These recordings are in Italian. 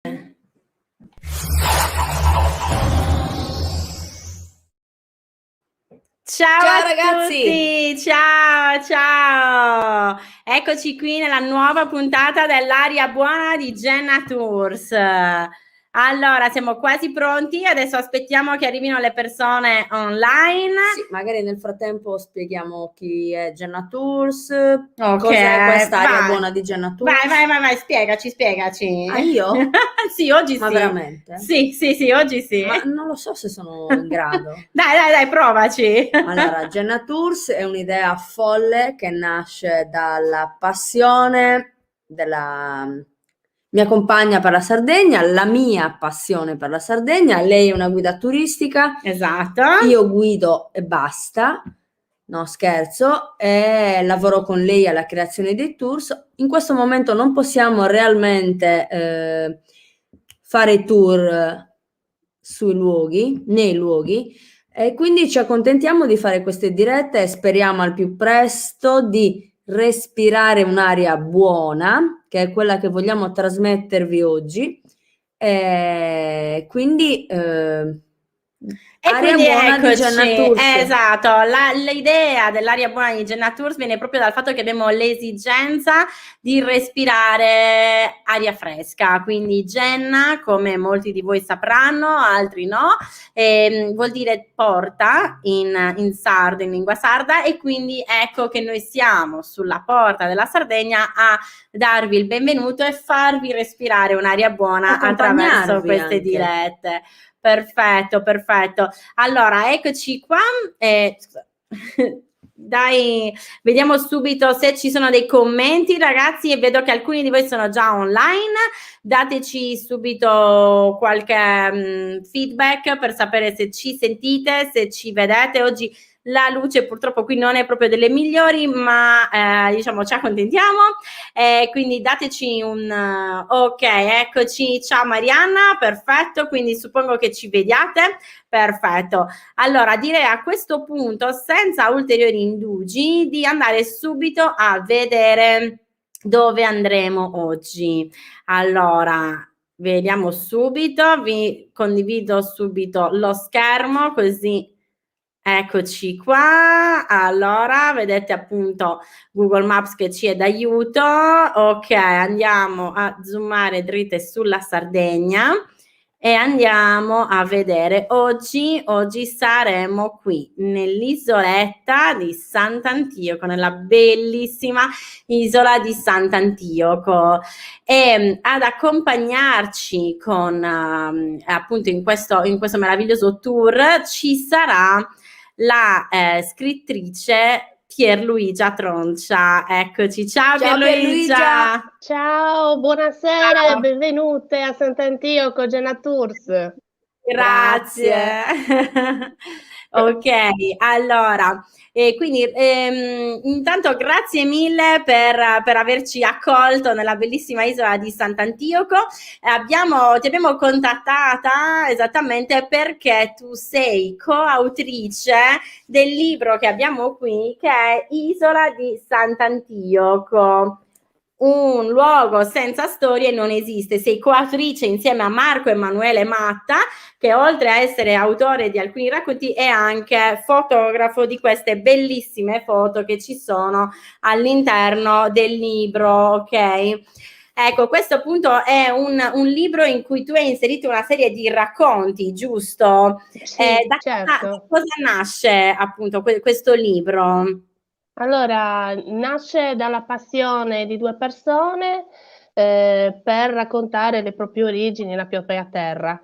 Ciao Ciao a ragazzi! tutti, ciao, ciao. Eccoci qui nella nuova puntata dell'Aria Buona di Jenna Tours. Allora, siamo quasi pronti, adesso aspettiamo che arrivino le persone online. Sì, magari nel frattempo spieghiamo chi è Jenna Tours, Ok, cos'è quest'aria vai. buona di Jenna Vai, Tours. vai, vai, vai, spiegaci. Ah, io? Sì, oggi Ma sì. veramente? Sì, oggi sì. Ma non lo so se sono in grado. Dai, provaci. Allora, Jenna Tours è un'idea folle che nasce dalla passione della mia compagna per la Sardegna, la mia passione per la Sardegna. Lei è una guida turistica, Esatto. io guido e basta, no scherzo, e lavoro con lei alla creazione dei tours. In questo momento non possiamo realmente fare tour sui luoghi, nei luoghi, e quindi ci accontentiamo di fare queste dirette e speriamo al più presto di respirare un'aria buona, che è quella che vogliamo trasmettervi oggi. Quindi E aria quindi buona di Jenna eccoci, Tours. esatto, l'idea dell'aria buona di Jenna Tours viene proprio dal fatto che abbiamo l'esigenza di respirare aria fresca, quindi Jenna, come molti di voi sapranno, altri no, vuol dire porta in sardo, in lingua sarda, e quindi ecco che noi siamo sulla porta della Sardegna a darvi il benvenuto e farvi respirare un'aria buona attraverso Accompagnarvi queste anche. dirette. Perfetto, perfetto. Allora, eccoci qua. Scusa. Dai, vediamo subito se ci sono dei commenti, ragazzi, e vedo che alcuni di voi sono già online. Dateci subito qualche feedback per sapere se ci sentite, se ci vedete. Oggi la luce purtroppo qui non è proprio delle migliori, ma diciamo ci accontentiamo. Quindi dateci un ok, eccoci. Ciao Marianna, perfetto, quindi suppongo che ci vediate. Perfetto. Allora, direi a questo punto, senza ulteriori indugi, di andare subito a vedere dove andremo oggi. Allora, vediamo subito, vi condivido subito lo schermo così eccoci qua. Allora, vedete appunto Google Maps che ci è d'aiuto. Ok, andiamo a zoomare dritte sulla Sardegna e andiamo a vedere oggi saremo qui nell'isoletta di Sant'Antioco, nella bellissima isola di Sant'Antioco, e ad accompagnarci con appunto in questo meraviglioso tour ci sarà la scrittrice Pierluigia Troncia. Eccoci, ciao Ciao Pierluigia! Pierluigia. Ciao, buonasera e Ciao. benvenute a Sant'Antioco Jenna Tours. Grazie. Ok, allora, quindi intanto grazie mille per averci accolto nella bellissima isola di Sant'Antioco. Ti abbiamo contattata esattamente perché tu sei coautrice del libro che abbiamo qui, che è Isola di Sant'Antioco. Un luogo senza storie non esiste. Sei coautrice insieme a Marco Emanuele Matta, che oltre a essere autore di alcuni racconti è anche fotografo di queste bellissime foto che ci sono all'interno del libro, ok? Ecco, questo appunto è un libro in cui tu hai inserito una serie di racconti, giusto? Sì, Da certo. cosa nasce appunto questo libro? Allora, nasce dalla passione di due persone per raccontare le proprie origini, la propria terra.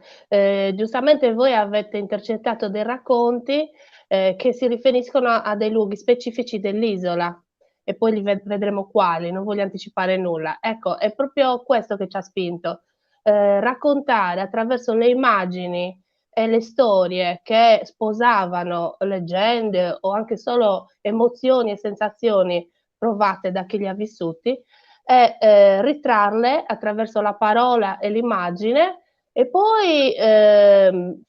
Giustamente voi avete intercettato dei racconti che si riferiscono a dei luoghi specifici dell'isola e poi li vedremo quali, non voglio anticipare nulla. Ecco, è proprio questo che ci ha spinto, raccontare attraverso le immagini e le storie che sposavano leggende o anche solo emozioni e sensazioni provate da chi li ha vissuti e ritrarle attraverso la parola e l'immagine e poi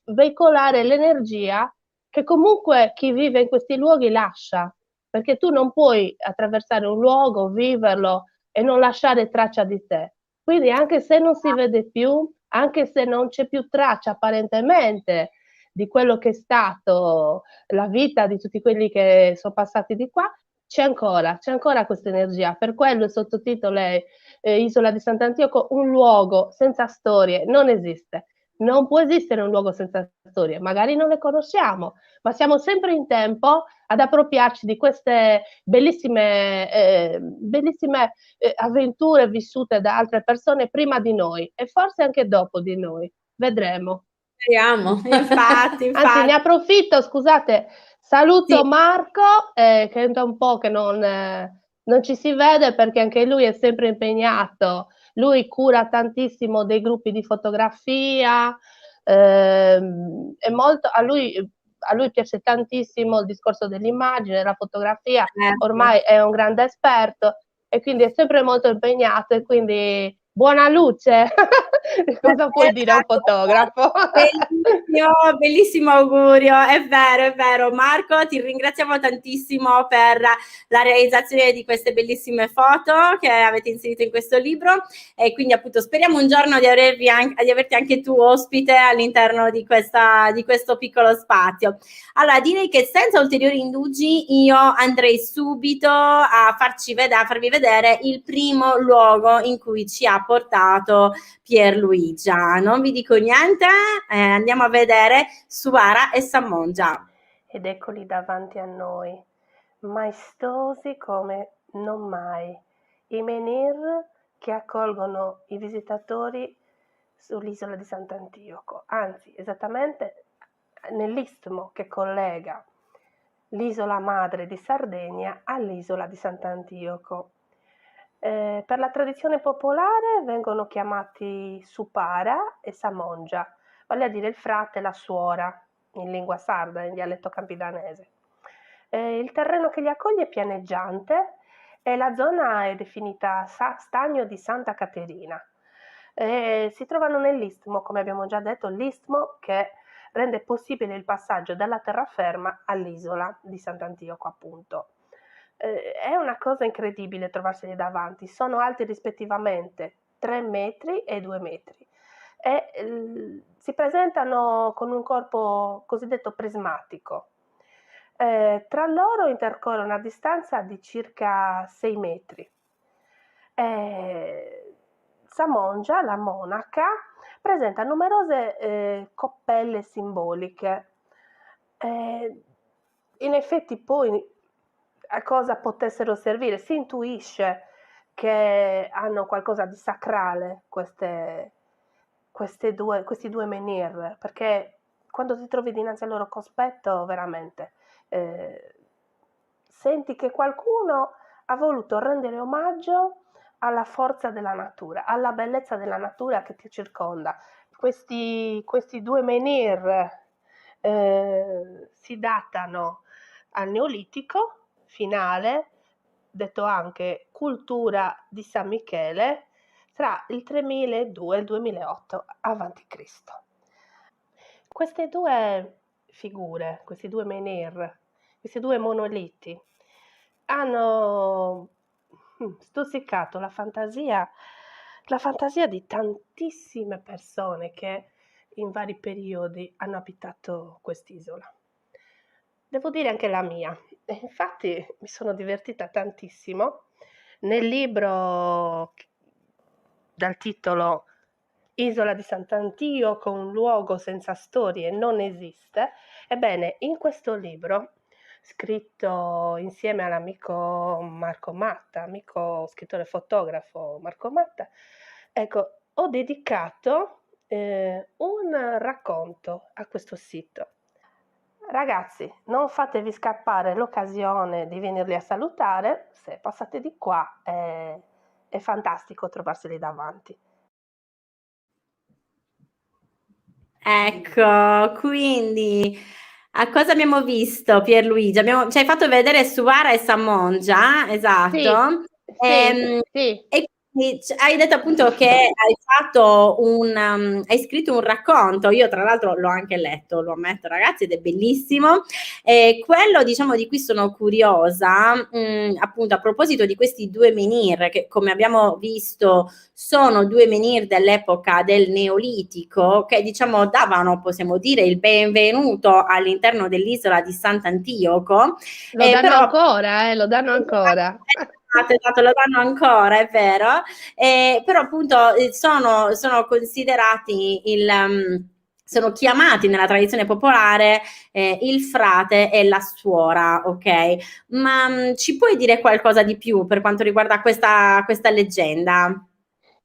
veicolare l'energia che comunque chi vive in questi luoghi lascia, perché tu non puoi attraversare un luogo, viverlo e non lasciare traccia di te. Quindi anche se non si vede più, anche se non c'è più traccia apparentemente di quello che è stato la vita di tutti quelli che sono passati di qua, c'è ancora questa energia. Per quello il sottotitolo è Isola di Sant'Antioco, un luogo senza storie, non esiste. Non può esistere un luogo senza storie, magari non le conosciamo, ma siamo sempre in tempo ad appropriarci di queste bellissime avventure vissute da altre persone prima di noi e forse anche dopo di noi. Vedremo. Speriamo. Infatti. Anzi, ne approfitto, scusate, saluto Sì. Marco, che è da un po' che non ci si vede perché anche lui è sempre impegnato. Lui cura tantissimo dei gruppi di fotografia, è molto, a lui piace tantissimo il discorso dell'immagine, della fotografia, ormai è un grande esperto e quindi è sempre molto impegnato e quindi buona luce. Cosa puoi dire a un fotografo? Bellissimo augurio, è vero. Marco, ti ringraziamo tantissimo per la realizzazione di queste bellissime foto che avete inserito in questo libro e quindi appunto speriamo un giorno di averti anche tu ospite all'interno di questo piccolo spazio. Allora, direi che senza ulteriori indugi io andrei subito a farvi vedere il primo luogo in cui ci ha portato Pierluigia. Non vi dico niente, andiamo a vedere Suara e Samongia. Ed eccoli davanti a noi, maestosi come non mai, i menhir che accolgono i visitatori sull'isola di Sant'Antioco, anzi esattamente nell'istmo che collega l'isola madre di Sardegna all'isola di Sant'Antioco. Per la tradizione popolare vengono chiamati Supara e Samongia, vale a dire il frate e la suora, in lingua sarda, in dialetto campidanese. Il terreno che li accoglie è pianeggiante e la zona è definita Stagno di Santa Caterina. Si trovano nell'istmo, come abbiamo già detto, l'istmo che rende possibile il passaggio dalla terraferma all'isola di Sant'Antioco, appunto. È una cosa incredibile trovarseli davanti, sono alti rispettivamente 3 metri e 2 metri e si presentano con un corpo cosiddetto prismatico. Tra loro intercorre una distanza di circa 6 metri. Samongia, la monaca, presenta numerose coppelle simboliche. In effetti poi a cosa potessero servire? Si intuisce che hanno qualcosa di sacrale questi due menhir, perché quando ti trovi dinanzi al loro cospetto veramente senti che qualcuno ha voluto rendere omaggio alla forza della natura, alla bellezza della natura che ti circonda. Questi due menhir si datano al Neolitico finale, detto anche cultura di San Michele, tra il 3002 e il 2008 a.C. Queste due figure, questi due menhir, questi due monoliti hanno stuzzicato la fantasia di tantissime persone che in vari periodi hanno abitato quest'isola. Devo dire anche la mia. E infatti mi sono divertita tantissimo. Nel libro dal titolo Isola di Sant'Antioco, un luogo senza storie non esiste. Ebbene, in questo libro, scritto insieme all'amico Marco Matta, amico scrittore fotografo Marco Matta, ecco, ho dedicato un racconto a questo sito. Ragazzi, non fatevi scappare l'occasione di venirli a salutare, se passate di qua è fantastico trovarseli davanti. Ecco, quindi a cosa abbiamo visto, Pierluigi? Ci hai fatto vedere Suara e Samongia, esatto. Sì. E Hai detto appunto che hai scritto un racconto, io tra l'altro l'ho anche letto, lo ammetto ragazzi, ed è bellissimo. Quello diciamo di cui sono curiosa, appunto a proposito di questi due menhir, che come abbiamo visto sono due menhir dell'epoca del Neolitico, che diciamo davano, possiamo dire, il benvenuto all'interno dell'isola di Sant'Antioco. Lo danno Però, ancora, lo danno ancora. esatto, lo danno ancora, è vero. Però appunto sono considerati sono chiamati nella tradizione popolare il frate e la suora, ok? Ma ci puoi dire qualcosa di più per quanto riguarda questa leggenda?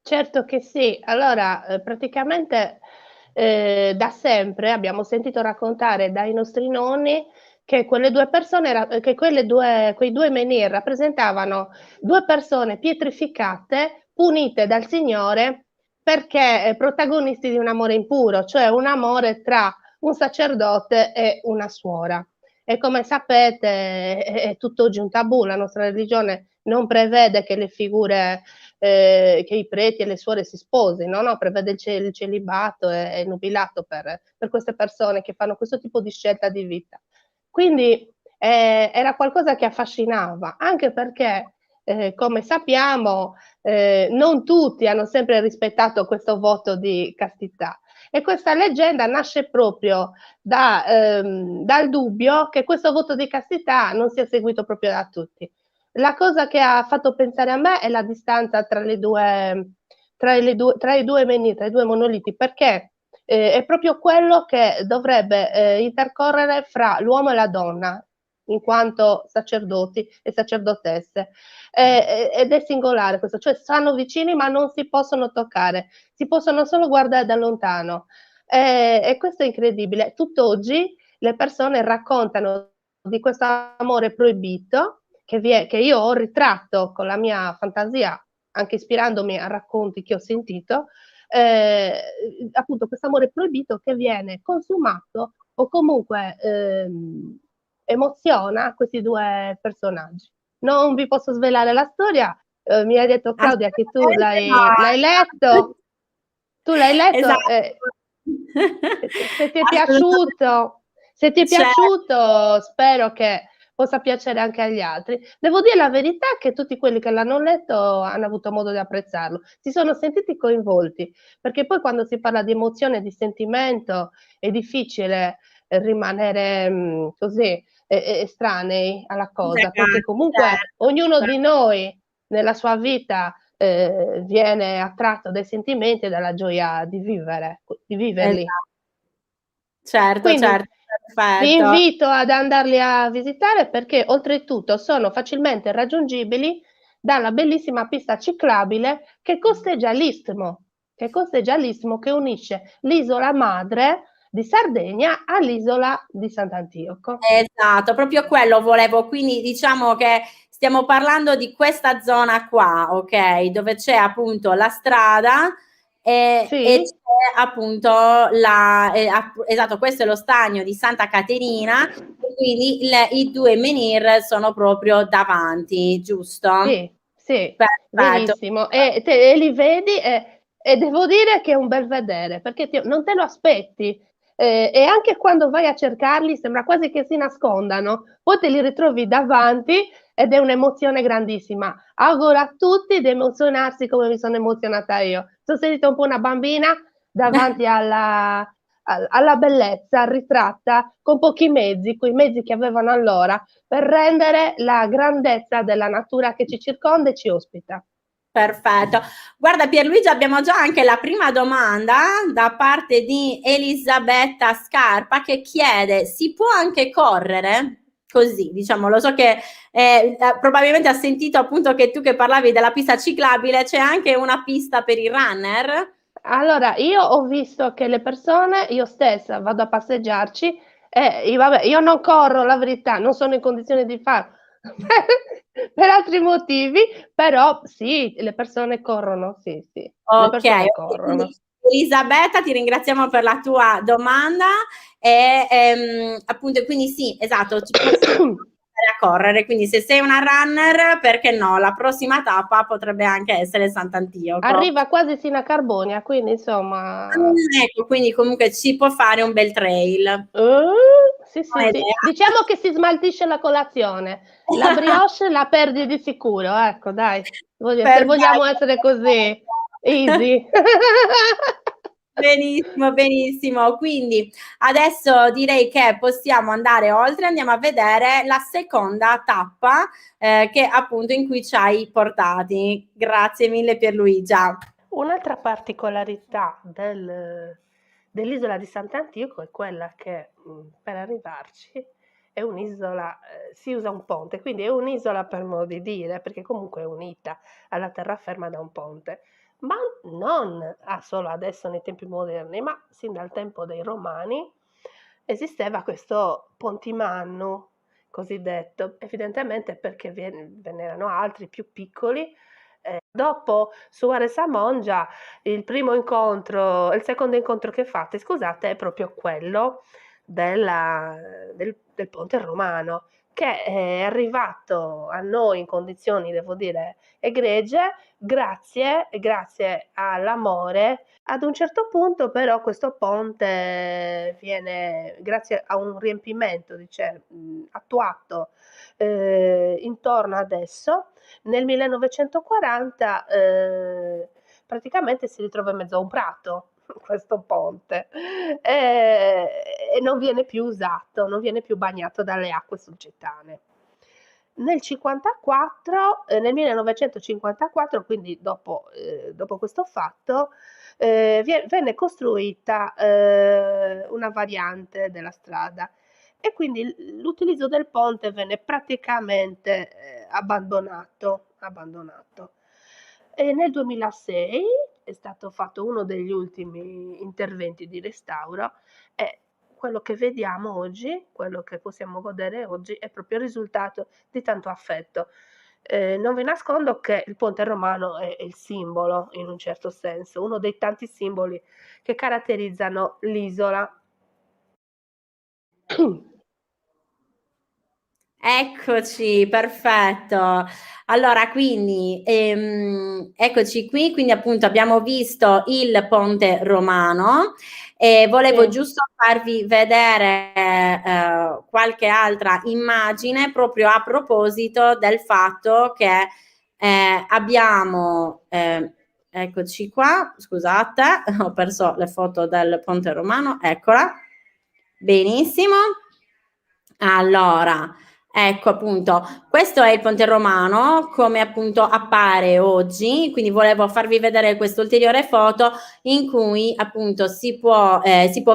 Certo che sì. Allora, praticamente, da sempre abbiamo sentito raccontare dai nostri nonni che quelle 2 persone che quei 2 menhir rappresentavano 2 persone pietrificate, punite dal Signore perché, protagonisti di un amore impuro, cioè un amore tra un sacerdote e una suora. E come sapete è tutt'oggi un tabù, la nostra religione non prevede che le figure che i preti e le suore si sposino, no, prevede il celibato e il nubilato per queste persone che fanno questo tipo di scelta di vita. Quindi, era qualcosa che affascinava, anche perché, come sappiamo, non tutti hanno sempre rispettato questo voto di castità. E questa leggenda nasce proprio dal dubbio che questo voto di castità non sia seguito proprio da tutti. La cosa che ha fatto pensare a me è la distanza tra i due menhir, tra i due monoliti, perché è proprio quello che dovrebbe intercorrere fra l'uomo e la donna, in quanto sacerdoti e sacerdotesse. Ed è singolare questo, cioè stanno vicini ma non si possono toccare, si possono solo guardare da lontano. E questo è incredibile. Tutt'oggi le persone raccontano di questo amore proibito che io ho ritratto con la mia fantasia, anche ispirandomi a racconti che ho sentito, appunto questo amore proibito che viene consumato o comunque emoziona questi due personaggi. Non vi posso svelare la storia, mi hai detto Claudia che tu Assolutamente l'hai letto, tu l'hai letto, Esatto. se ti è Assolutamente. piaciuto, se ti è Certo. piaciuto spero che possa piacere anche agli altri. Devo dire la verità che tutti quelli che l'hanno letto hanno avuto modo di apprezzarlo, si sono sentiti coinvolti, perché poi quando si parla di emozione e di sentimento è difficile rimanere così estranei alla cosa, perché comunque ognuno Certo. di noi nella sua vita viene attratto dai sentimenti e dalla gioia di viverli. Esatto. Certo, Quindi certo, vi perfetto. invito ad andarli a visitare perché oltretutto sono facilmente raggiungibili dalla bellissima pista ciclabile che costeggia l'istmo che unisce l'isola madre di Sardegna all'isola di Sant'Antioco. Esatto, proprio quello volevo. Quindi diciamo che stiamo parlando di questa zona qua, ok? Dove c'è appunto la strada e Sì? c'è appunto esatto, questo è lo stagno di Santa Caterina e quindi i due menhir sono proprio davanti, giusto? Sì, sì, Perfetto. verissimo. E li vedi e devo dire che è un bel vedere, perché non te lo aspetti. E anche quando vai a cercarli sembra quasi che si nascondano, poi te li ritrovi davanti ed è un'emozione grandissima. Auguro a tutti di emozionarsi come mi sono emozionata io. Son sentita un po' una bambina davanti alla bellezza ritratta con pochi mezzi, coi mezzi che avevano allora, per rendere la grandezza della natura che ci circonda e ci ospita. Perfetto. Guarda Pierluigi, abbiamo già anche la prima domanda da parte di Elisabetta Scarpa che chiede: si può anche correre? Così, diciamo, lo so che probabilmente ha sentito appunto che tu che parlavi della pista ciclabile, c'è anche una pista per i runner? Allora, io ho visto che le persone io stessa vado a passeggiarci e vabbè, io non corro, la verità, non sono in condizione di farlo per altri motivi, però sì, le persone corrono, sì, sì, le Okay, persone okay. Quindi corrono. Elisabetta ti ringraziamo per la tua domanda appunto quindi sì, esatto, ci può a correre, quindi se sei una runner, perché no, la prossima tappa potrebbe anche essere Sant'Antioco. Arriva quasi sino a Carbonia, quindi insomma... Ecco, quindi comunque ci può fare un bel trail. Sì, diciamo che si smaltisce la colazione, la brioche la perdi di sicuro, ecco dai, se vogliamo essere così easy. Benissimo, benissimo. Quindi adesso direi che possiamo andare oltre, andiamo a vedere la seconda tappa che appunto in cui ci hai portati. Grazie mille Pierluigia. Un'altra particolarità dell'isola di Sant'Antioco è quella che per arrivarci è un'isola, si usa un ponte, quindi è un'isola per modo di dire, perché comunque è unita alla terraferma da un ponte, ma non solo adesso nei tempi moderni, ma sin dal tempo dei Romani esisteva questo Pontimannu cosiddetto, evidentemente perché ve ne erano altri più piccoli. Dopo Suarez a Monja, il secondo incontro che fate, scusate, è proprio quello del ponte romano, che è arrivato a noi in condizioni, devo dire, egregie, grazie all'amore. Ad un certo punto però questo ponte viene, grazie a un riempimento attuato intorno adesso, nel 1940 praticamente si ritrova in mezzo a un prato questo ponte e non viene più usato, non viene più bagnato dalle acque sulcitane. Nel 1954, quindi dopo questo fatto, venne costruita una variante della strada e quindi l'utilizzo del ponte venne praticamente abbandonato. E nel 2006 è stato fatto uno degli ultimi interventi di restauro e quello che vediamo oggi, quello che possiamo godere oggi, è proprio il risultato di tanto affetto. Non vi nascondo che il ponte romano è il simbolo, in un certo senso, uno dei tanti simboli che caratterizzano l'isola. Eccoci, perfetto. Allora, quindi eccoci qui, quindi appunto abbiamo visto il ponte romano e volevo giusto farvi vedere qualche altra immagine proprio a proposito del fatto che abbiamo, eccoci qua, scusate, ho perso le foto del ponte romano, eccola, benissimo. Allora, ecco appunto, questo è il ponte romano come appunto appare oggi, quindi volevo farvi vedere questa ulteriore foto in cui appunto si può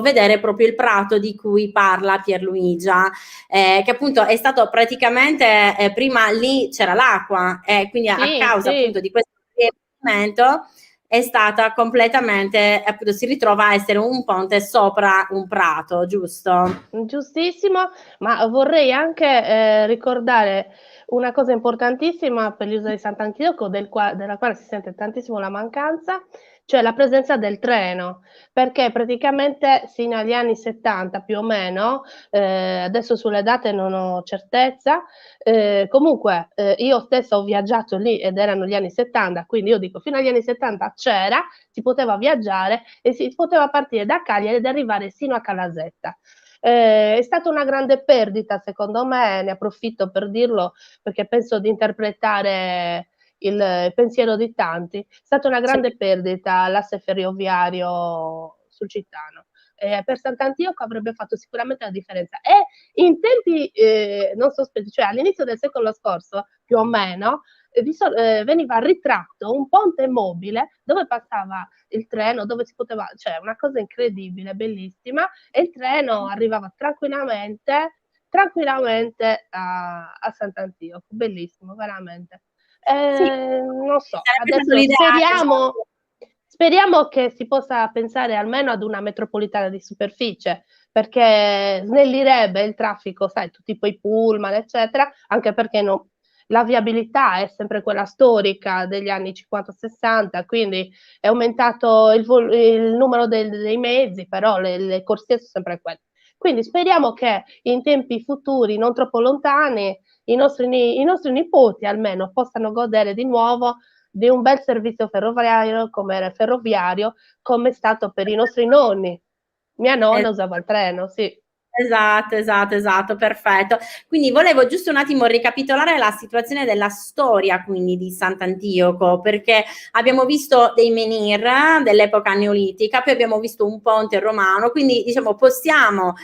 vedere proprio il prato di cui parla Pierluigia, che appunto è stato praticamente, prima lì c'era l'acqua e quindi a causa appunto di questo riempimento è stata completamente, appunto, si ritrova a essere un ponte sopra un prato, giusto? Giustissimo, ma vorrei anche ricordare una cosa importantissima per l'isola di Sant'Antioco, della quale si sente tantissimo la mancanza, cioè la presenza del treno, perché praticamente sino agli anni 70 più o meno, adesso sulle date non ho certezza, comunque io stessa ho viaggiato lì ed erano gli anni 70, quindi io dico fino agli anni 70 c'era, si poteva viaggiare e si poteva partire da Cagliari ed arrivare sino a Calasetta. È stata una grande perdita, secondo me, ne approfitto per dirlo perché penso di interpretare il pensiero di tanti. È stata una grande perdita l'asse ferroviario sulcitano. Per Sant'Antioco avrebbe fatto sicuramente la differenza. E in tempi non sospetti, cioè all'inizio del secolo scorso, più o meno, veniva ritratto un ponte mobile dove passava il treno, dove si poteva, cioè una cosa incredibile, bellissima, e il treno arrivava tranquillamente a Sant'Antioco, bellissimo, veramente. Non so, adesso speriamo che si possa pensare almeno ad una metropolitana di superficie, perché snellirebbe il traffico, sai, tutti quei pullman, eccetera, anche perché la viabilità è sempre quella storica degli anni 50-60, quindi è aumentato il numero dei mezzi, però le corsie sono sempre quelle. Quindi speriamo che in tempi futuri, non troppo lontani, i nostri nipoti almeno possano godere di nuovo di un bel servizio ferroviario come è stato per i nostri nonni. Mia nonna usava il treno, sì. Esatto, perfetto. Quindi volevo giusto un attimo ricapitolare la situazione della storia quindi di Sant'Antioco, perché abbiamo visto dei menhir dell'epoca neolitica, poi abbiamo visto un ponte romano, quindi diciamo possiamo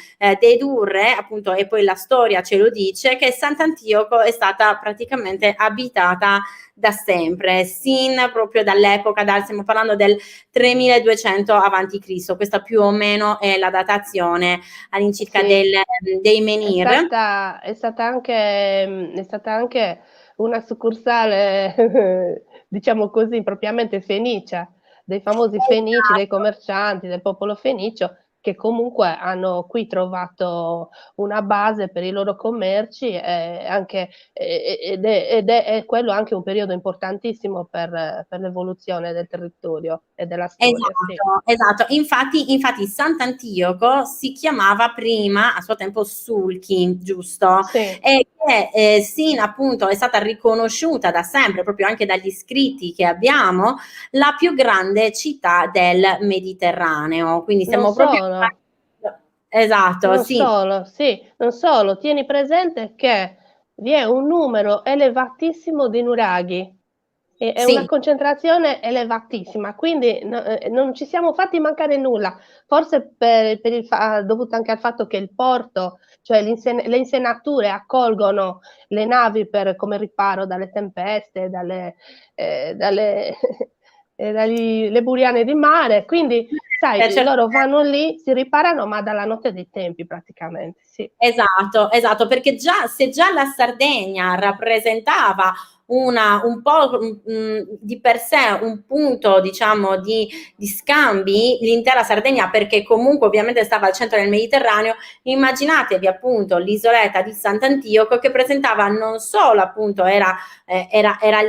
dedurre appunto, e poi la storia ce lo dice, che Sant'Antioco è stata praticamente abitata da sempre, sin proprio dall'epoca, stiamo parlando del 3200 avanti Cristo, questa più o meno è la datazione all'incirca Sì. dei menhir. È stata anche una succursale, diciamo così, propriamente fenicia, dei famosi fenici, dei Esatto. commercianti, del popolo fenicio, che comunque hanno qui trovato una base per i loro commerci, anche ed è quello anche un periodo importantissimo per l'evoluzione del territorio e della storia, sì. Esatto. Infatti Sant'Antioco si chiamava prima, a suo tempo, Sulchi, giusto? Sì. E che sin appunto è stata riconosciuta da sempre, proprio anche dagli scritti che abbiamo, la più grande città del Mediterraneo. Quindi Non siamo proprio solo. esatto, Non sì. solo, sì, non solo, tieni presente che vi è un numero elevatissimo di nuraghi, è una Sì, concentrazione elevatissima, quindi non ci siamo fatti mancare nulla. Forse per il dovuto anche al fatto che il porto, cioè le insenature accolgono le navi come riparo dalle tempeste, dalle dagli le buriane di mare, quindi sai, loro certamente. vanno lì, si riparano, ma dalla notte dei tempi praticamente, sì. Esatto, perché se già la Sardegna rappresentava un po' di per sé un punto, diciamo, di scambi, l'intera Sardegna, perché comunque ovviamente stava al centro del Mediterraneo, immaginatevi appunto l'isoletta di Sant'Antioco che presentava non solo appunto era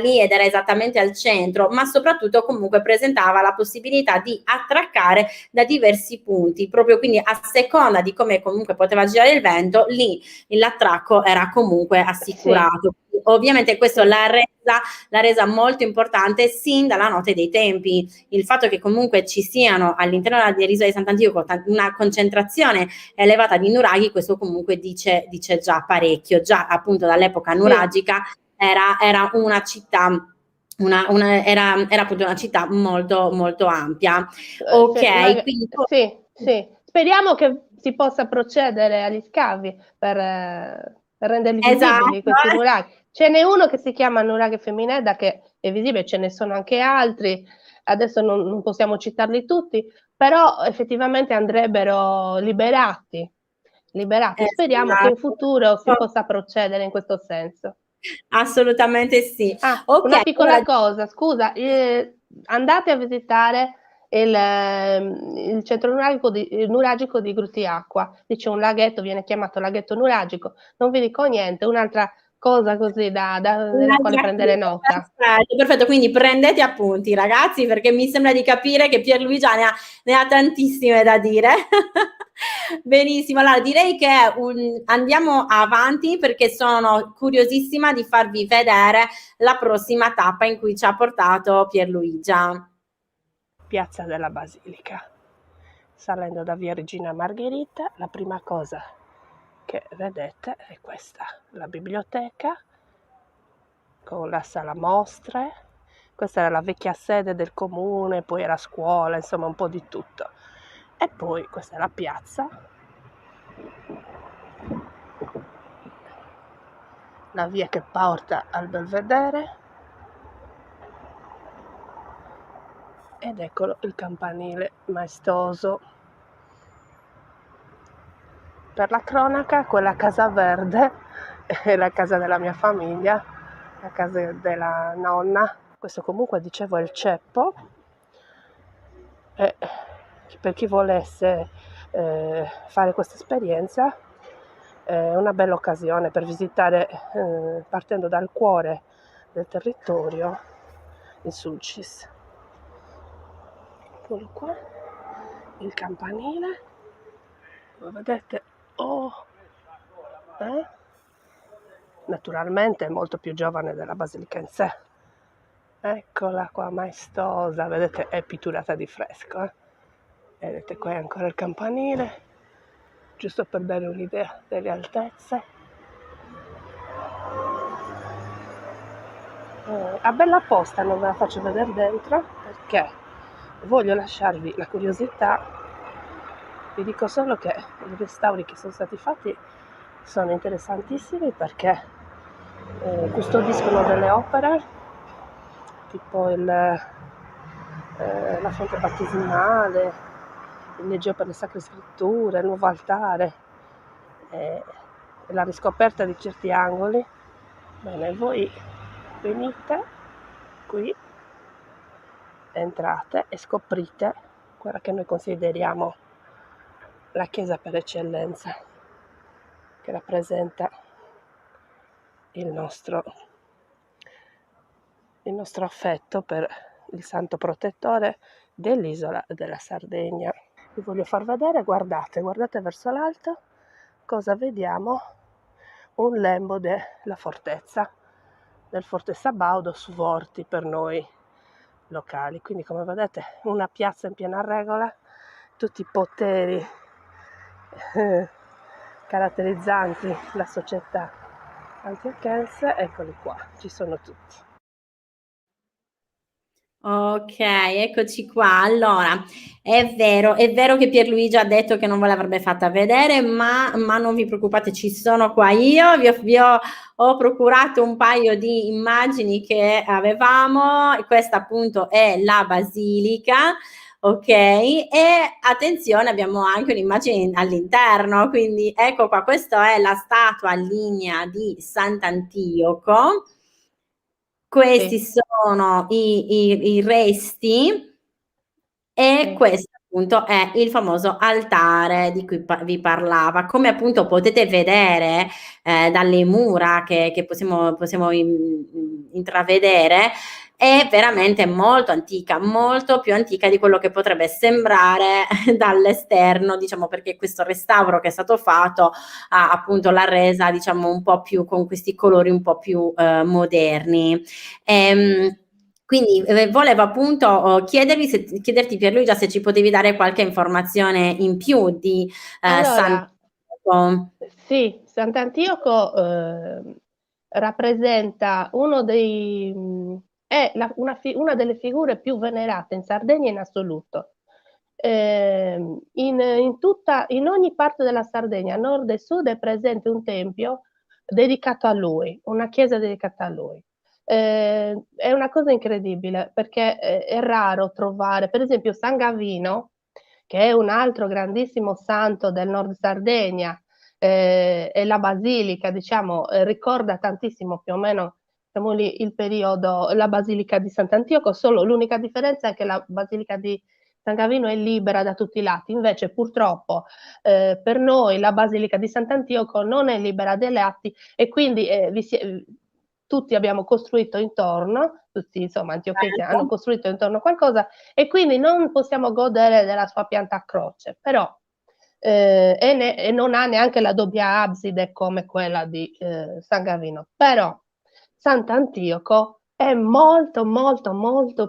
lì ed era esattamente al centro, ma soprattutto comunque presentava la possibilità di attraccare da diversi punti, proprio quindi a seconda di come comunque poteva girare il vento, lì l'attracco era comunque assicurato. Sì. Ovviamente questo Sì. l'ha resa molto importante sin dalla notte dei tempi. Il fatto che comunque ci siano all'interno dell'isola di Sant'Antioco una concentrazione elevata di nuraghi, questo comunque dice già parecchio. Già appunto dall'epoca Sì. nuragica era una città era appunto una città molto molto ampia. Ok, quindi Sì, sì. Speriamo che si possa procedere agli scavi per renderli esatto, visibili questi nuraghi. Ce n'è uno che si chiama nuraghe Feminedda che è visibile, ce ne sono anche altri, adesso non possiamo citarli tutti, però effettivamente andrebbero liberati. Speriamo che in esatto. futuro si possa procedere in questo senso. Assolutamente sì. Ah, Ok, una allora piccola cosa, scusa, andate a visitare il centro nuragico di Grutiacqua. Lì c'è un laghetto, viene chiamato laghetto nuragico. Non vi dico niente, un'altra cosa così della quale un'altra prendere chicca, nota. perfetto, quindi prendete appunti ragazzi perché mi sembra di capire che Pierluigi ne ha tantissime da dire. Benissimo, allora direi che andiamo avanti perché sono curiosissima di farvi vedere la prossima tappa in cui ci ha portato Pierluigia. Piazza della Basilica. Salendo da via Regina Margherita, la prima cosa che vedete è questa, la biblioteca con la sala mostre. Questa era la vecchia sede del comune, poi era scuola, insomma un po' di tutto. E poi questa è la piazza, la via che porta al Belvedere, ed eccolo il campanile maestoso. Per la cronaca, quella casa verde è la casa della mia famiglia, la casa della nonna. Questo comunque dicevo è il ceppo, e per chi volesse fare questa esperienza è una bella occasione per visitare, partendo dal cuore del territorio, il Sulcis. Eccolo qua, il campanile, come vedete, naturalmente è molto più giovane della basilica in sé. Eccola qua, maestosa, vedete, è pitturata di fresco. Vedete, qua è ancora il campanile, giusto per dare un'idea delle altezze. A bella posta non ve la faccio vedere dentro perché voglio lasciarvi la curiosità. Vi dico solo che i restauri che sono stati fatti sono interessantissimi perché custodiscono delle opere tipo la fonte battesimale, il leggio per le sacre scritture, il nuovo altare, la riscoperta di certi angoli. Bene, voi venite qui, entrate e scoprite quella che noi consideriamo la chiesa per eccellenza, che rappresenta il nostro affetto per il santo protettore dell'isola della Sardegna. Vi voglio far vedere, guardate verso l'alto, cosa vediamo? Un lembo della fortezza, del Forte Sabaudo su Vorti per noi locali. Quindi come vedete una piazza in piena regola, tutti i poteri caratterizzanti la società antiochiense, eccoli qua, ci sono tutti. Ok, eccoci qua. Allora, è vero che Pierluigi ha detto che non ve l'avrebbe fatta vedere, ma non vi preoccupate, ci sono qua io. Ho procurato un paio di immagini che avevamo. Questa appunto è la basilica. Ok, e attenzione, abbiamo anche un'immagine all'interno, quindi ecco qua, questa è la statua lignea di Sant'Antioco. Questi sono i resti e questo appunto è il famoso altare di cui vi parlava. Come appunto potete vedere dalle mura che possiamo intravedere, è veramente molto antica, molto più antica di quello che potrebbe sembrare dall'esterno, diciamo, perché questo restauro che è stato fatto appunto l'ha resa, diciamo, un po' più con questi colori un po' più moderni. Quindi volevo appunto chiederti Pierluigia se ci potevi dare qualche informazione in più di Sant'Antioco. Sì, Sant'Antioco rappresenta uno è una delle figure più venerate in Sardegna in assoluto. In ogni parte della Sardegna, nord e sud, è presente un tempio dedicato a lui, una chiesa dedicata a lui. È una cosa incredibile perché è raro trovare, per esempio, San Gavino, che è un altro grandissimo santo del nord Sardegna, e la basilica, diciamo, ricorda tantissimo più o meno, diciamo lì, il periodo, la basilica di Sant'Antioco, solo l'unica differenza è che la basilica di San Gavino è libera da tutti i lati, invece purtroppo per noi la basilica di Sant'Antioco non è libera dai lati e quindi tutti abbiamo costruito intorno, tutti insomma antiochesi hanno costruito intorno a qualcosa e quindi non possiamo godere della sua pianta a croce, però e non ha neanche la doppia abside come quella di San Gavino, però Sant'Antioco è molto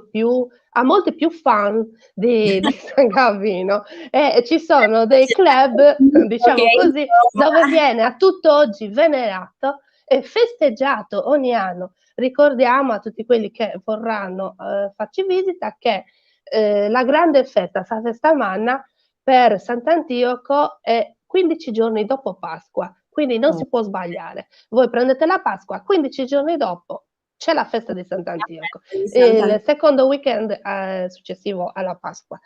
più, ha molti più fan di San Gavino e ci sono dei club, diciamo così, dove viene a tutt'oggi venerato e festeggiato ogni anno. Ricordiamo a tutti quelli che vorranno farci visita che la grande festa, la festa manna, per Sant'Antioco è 15 giorni dopo Pasqua, quindi non si può sbagliare. Voi prendete la Pasqua, 15 giorni dopo c'è la festa di Sant'Antioco, il secondo weekend successivo alla Pasqua.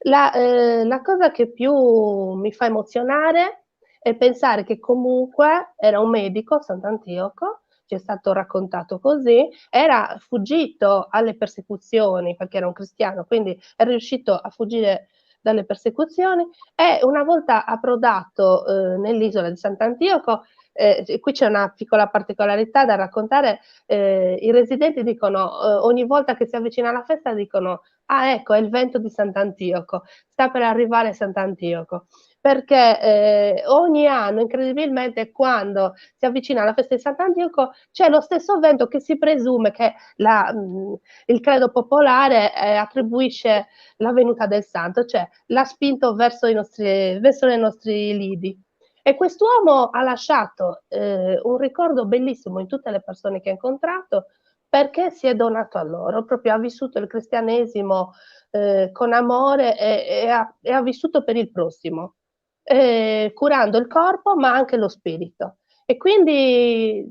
La cosa che più mi fa emozionare è pensare che comunque era un medico, Sant'Antioco, ci è stato raccontato così, era fuggito alle persecuzioni perché era un cristiano, quindi è riuscito a fuggire dalle persecuzioni e una volta approdato nell'isola di Sant'Antioco qui c'è una piccola particolarità da raccontare, i residenti dicono, ogni volta che si avvicina la festa dicono: "Ah ecco, è il vento di Sant'Antioco, sta per arrivare Sant'Antioco", perché ogni anno incredibilmente quando si avvicina alla festa di Sant'Antioco c'è lo stesso vento che si presume che il credo popolare attribuisce la venuta del santo, cioè l'ha spinto verso i nostri lidi. E quest'uomo ha lasciato un ricordo bellissimo in tutte le persone che ha incontrato, perché si è donato a loro, proprio ha vissuto il cristianesimo con amore e ha vissuto per il prossimo, curando il corpo ma anche lo spirito. E quindi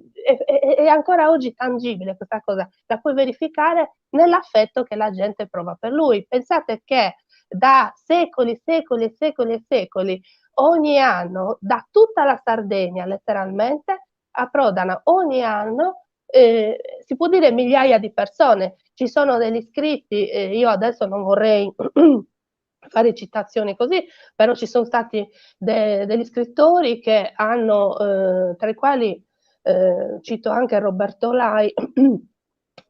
è ancora oggi tangibile questa cosa, la puoi verificare nell'affetto che la gente prova per lui. Pensate che da secoli, secoli e secoli e secoli, ogni anno, da tutta la Sardegna letteralmente, approdano ogni anno, si può dire migliaia di persone. Ci sono degli scritti, io adesso non vorrei fare citazioni così, però ci sono stati degli scrittori che hanno, tra i quali cito anche Roberto Lai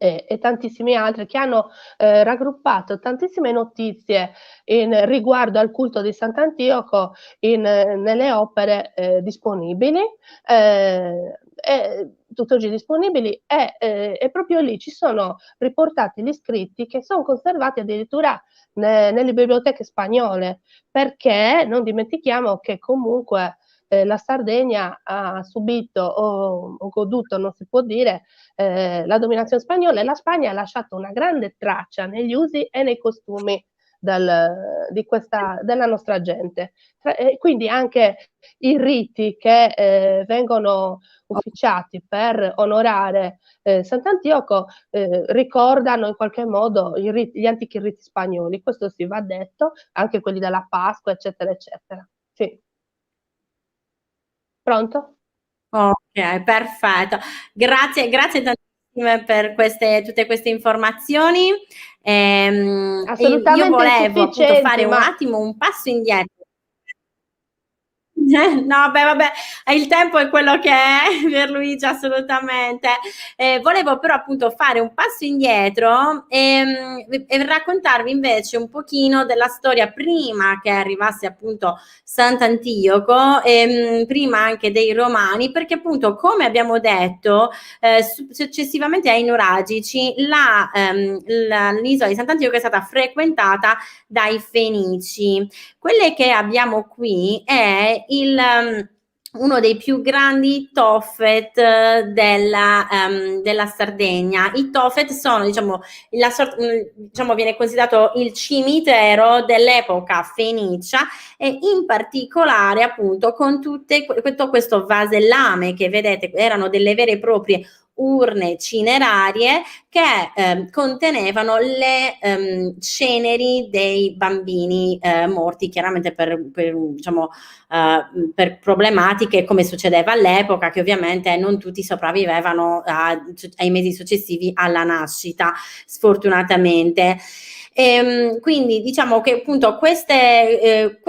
e tantissimi altri, che hanno raggruppato tantissime notizie riguardo al culto di Sant'Antioco nelle opere disponibili, tutt'oggi disponibili, e proprio lì ci sono riportati gli scritti che son conservati addirittura nelle biblioteche spagnole, perché non dimentichiamo che comunque la Sardegna ha subito o goduto, non si può dire, la dominazione spagnola, e la Spagna ha lasciato una grande traccia negli usi e nei costumi della nostra gente. Quindi anche i riti che vengono ufficiati per onorare Sant'Antioco ricordano in qualche modo gli antichi riti spagnoli, questo sì va detto, anche quelli della Pasqua, eccetera, eccetera. Sì. Pronto? Ok, perfetto. Grazie, grazie tantissime per tutte queste informazioni. Io Assolutamente volevo appunto fare insufficienti, un ma attimo un passo indietro. No, beh, vabbè, il tempo è quello che è, Pierluigi, assolutamente. Volevo però appunto fare un passo indietro e raccontarvi invece un pochino della storia prima che arrivasse appunto Sant'Antioco, prima anche dei Romani, perché appunto, come abbiamo detto, successivamente ai nuragici, l'isola di Sant'Antioco è stata frequentata dai Fenici. Quelle che abbiamo qui è uno dei più grandi Tophet della Sardegna. I Tophet sono, diciamo, viene considerato il cimitero dell'epoca fenicia, e in particolare appunto con tutto questo vasellame che vedete, erano delle vere e proprie urne cinerarie che contenevano le ceneri dei bambini morti, chiaramente per problematiche come succedeva all'epoca, che ovviamente non tutti sopravvivevano ai mesi successivi alla nascita, sfortunatamente. Quindi diciamo che appunto queste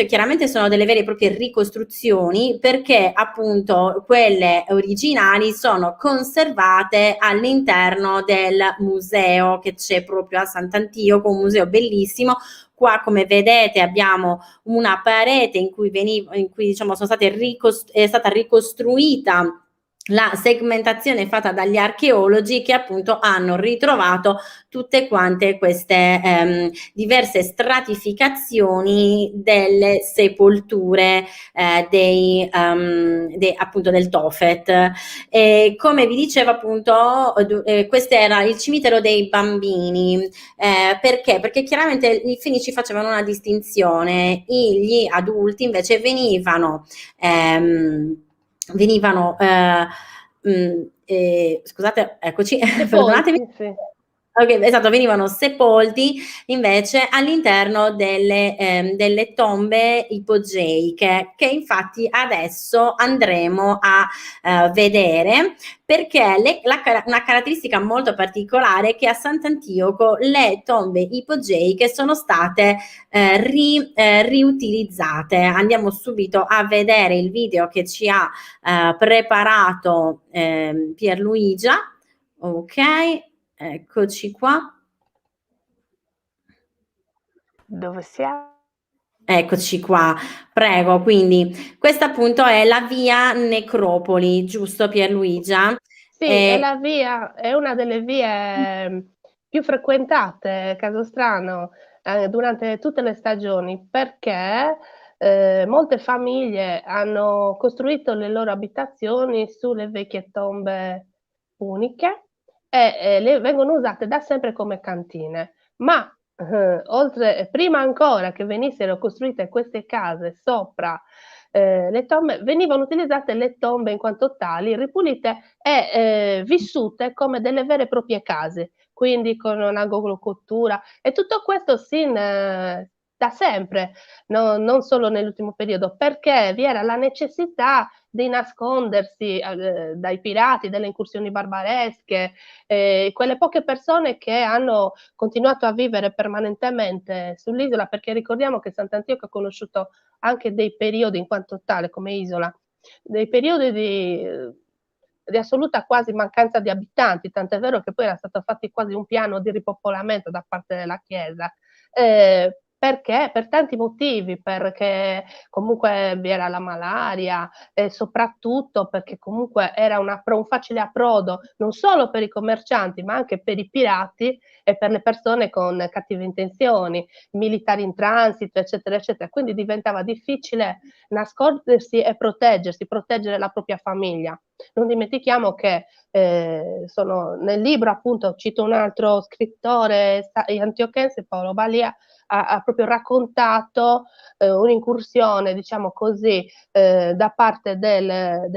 chiaramente sono delle vere e proprie ricostruzioni, perché appunto quelle originali sono conservate all'interno del museo che c'è proprio a Sant'Antioco, un museo bellissimo. Qua, come vedete, abbiamo una parete in cui diciamo è stata ricostruita la segmentazione fatta dagli archeologi, che appunto hanno ritrovato tutte quante queste diverse stratificazioni delle sepolture appunto del Tophet. Come vi dicevo appunto, questo era il cimitero dei bambini. Perché? Perché chiaramente i Fenici facevano una distinzione, gli adulti invece venivano scusate, eccoci, perdonatemi. sì. Okay, esatto, venivano sepolti invece all'interno delle tombe ipogeiche, che infatti adesso andremo a vedere, perché una caratteristica molto particolare è che a Sant'Antioco le tombe ipogeiche sono state riutilizzate. Andiamo subito a vedere il video che ci ha preparato Pierluigia. Ok, eccoci qua. Dove siamo? Eccoci qua, prego. Quindi questa appunto è la via Necropoli, giusto Pierluigia? Sì, è la via, è una delle vie più frequentate, Casostrano, durante tutte le stagioni, perché molte famiglie hanno costruito le loro abitazioni sulle vecchie tombe puniche e le vengono usate da sempre come cantine. Ma oltre, prima ancora che venissero costruite queste case sopra le tombe, venivano utilizzate le tombe in quanto tali, ripulite e vissute come delle vere e proprie case, quindi con un'agrocoltura e tutto questo da sempre, non solo nell'ultimo periodo, perché vi era la necessità di nascondersi dai pirati, dalle incursioni barbaresche, quelle poche persone che hanno continuato a vivere permanentemente sull'isola, perché ricordiamo che Sant'Antioco ha conosciuto anche dei periodi in quanto tale come isola, dei periodi di assoluta quasi mancanza di abitanti, tant'è vero che poi era stato fatto quasi un piano di ripopolamento da parte della Chiesa. Perché? Per tanti motivi, perché comunque vi era la malaria e soprattutto perché comunque era un facile approdo non solo per i commercianti ma anche per i pirati e per le persone con cattive intenzioni, militari in transito, eccetera, eccetera. Quindi diventava difficile nascondersi e proteggersi, proteggere la propria famiglia. Non dimentichiamo che nel libro, appunto, cito un altro scrittore antiochese, Paolo Balia, ha proprio raccontato un'incursione, diciamo così, da parte del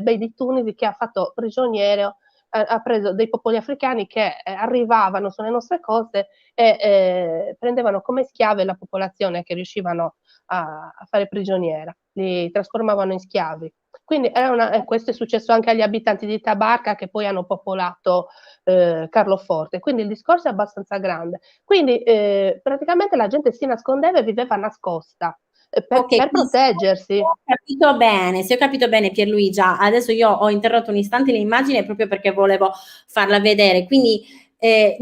Bey di Tunisi che ha fatto prigioniero, ha preso dei popoli africani che arrivavano sulle nostre coste e prendevano come schiave la popolazione che riuscivano a fare prigioniera, li trasformavano in schiavi. Quindi questo è successo anche agli abitanti di Tabarca che poi hanno popolato Carloforte, quindi il discorso è abbastanza grande. Quindi praticamente la gente si nascondeva e viveva nascosta per proteggersi. Se ho capito bene Pierluigia, adesso io ho interrotto un istante l'immagine proprio perché volevo farla vedere, quindi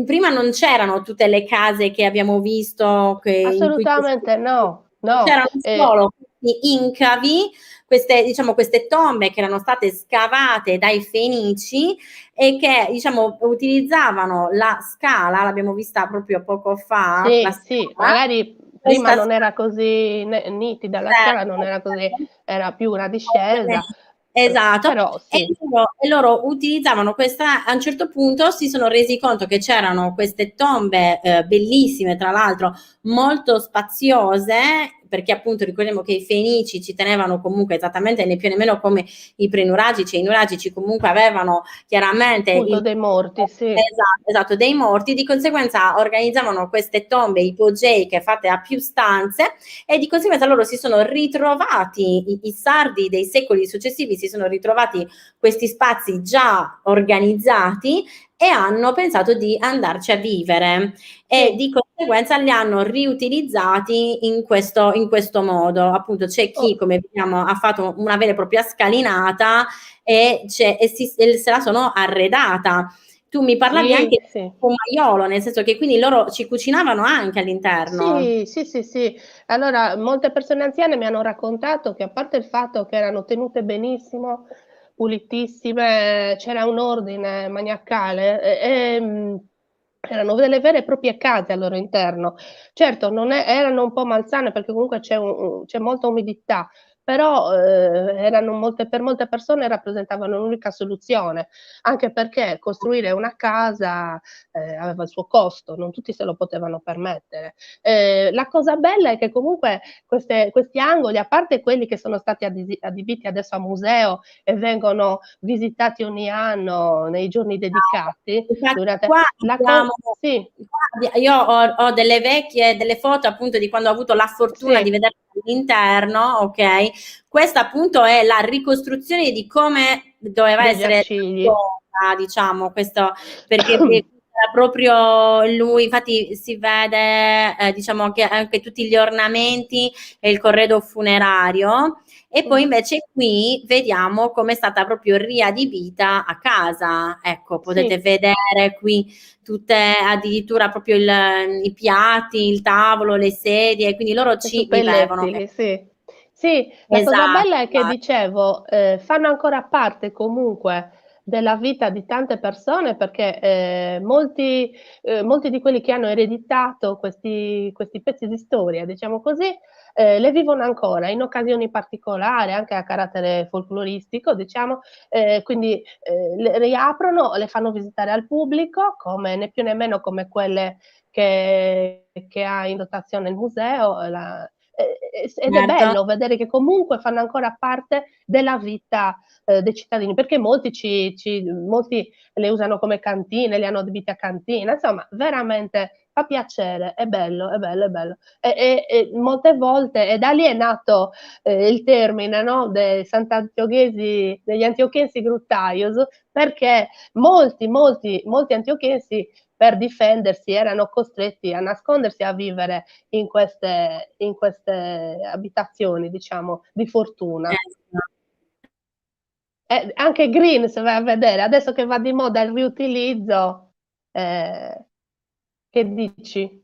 prima non c'erano tutte le case che abbiamo visto Assolutamente no, c'erano solo questi incavi, queste tombe che erano state scavate dai Fenici e che diciamo utilizzavano la scala, l'abbiamo vista proprio poco fa, sì, magari prima non era così nitida, la scala non era così, era più una discesa. Esatto, però sì. e loro utilizzavano questa, a un certo punto si sono resi conto che c'erano queste tombe bellissime, tra l'altro molto spaziose, perché appunto ricordiamo che i Fenici ci tenevano comunque esattamente né più nemmeno come i prenuragici, e i nuragici comunque avevano chiaramente appunto dei morti, sì. Esatto, dei morti, di conseguenza organizzavano queste tombe ipogeiche fatte a più stanze e di conseguenza loro si sono ritrovati, i sardi dei secoli successivi si sono ritrovati questi spazi già organizzati e hanno pensato di andarci a vivere e di conseguenza li hanno riutilizzati in questo modo. Appunto c'è chi, come vediamo, ha fatto una vera e propria scalinata e se la sono arredata. Tu mi parlavi anche di pomaiolo, nel senso che quindi loro ci cucinavano anche all'interno. Sì. Allora, molte persone anziane mi hanno raccontato che a parte il fatto che erano tenute benissimo, pulitissime, c'era un ordine maniacale, erano delle vere e proprie case al loro interno. Certo, non è erano un po' malsane perché comunque c'è molta umidità, però per molte persone rappresentavano l'unica soluzione, anche perché costruire una casa aveva il suo costo, non tutti se lo potevano permettere. La cosa bella è che comunque questi angoli, a parte quelli che sono stati adibiti adesso a museo e vengono visitati ogni anno nei giorni dedicati, Infatti durante qua la abbiamo, co sì, io ho delle vecchie, delle foto appunto di quando ho avuto la fortuna di sì, vedere all'interno, ok? Questa appunto è la ricostruzione di come doveva dei essere giacigli. la diciamo, questo perché era proprio lui, infatti si vede, diciamo che anche tutti gli ornamenti e il corredo funerario. E poi Mh, invece qui vediamo come è stata proprio riadibita a casa. Ecco, potete sì. vedere qui tutte addirittura proprio i piatti, il tavolo, le sedie, quindi loro I ci vivevano. suppellettili, sì. Sì, la cosa Esatto, bella è che esatto. dicevo, fanno ancora parte comunque della vita di tante persone perché, molti di quelli che hanno ereditato questi pezzi di storia, diciamo così, le vivono ancora in occasioni particolari, anche a carattere folcloristico, diciamo, quindi, le riaprono, le fanno visitare al pubblico, come né più né meno come quelle che ha in dotazione il museo, ed è Certo. bello vedere che comunque fanno ancora parte della vita, dei cittadini, perché molti le usano come cantine, le hanno adibite a cantina, insomma veramente fa piacere, è bello, è bello, è bello. E molte volte e da lì è nato, il termine, no, degli antiochesi Gruttaios, perché molti antiochesi per difendersi erano costretti a nascondersi e a vivere in queste abitazioni, diciamo, di fortuna. Sì. Anche green se vai a vedere, adesso che va di moda il riutilizzo, ehm, che dici?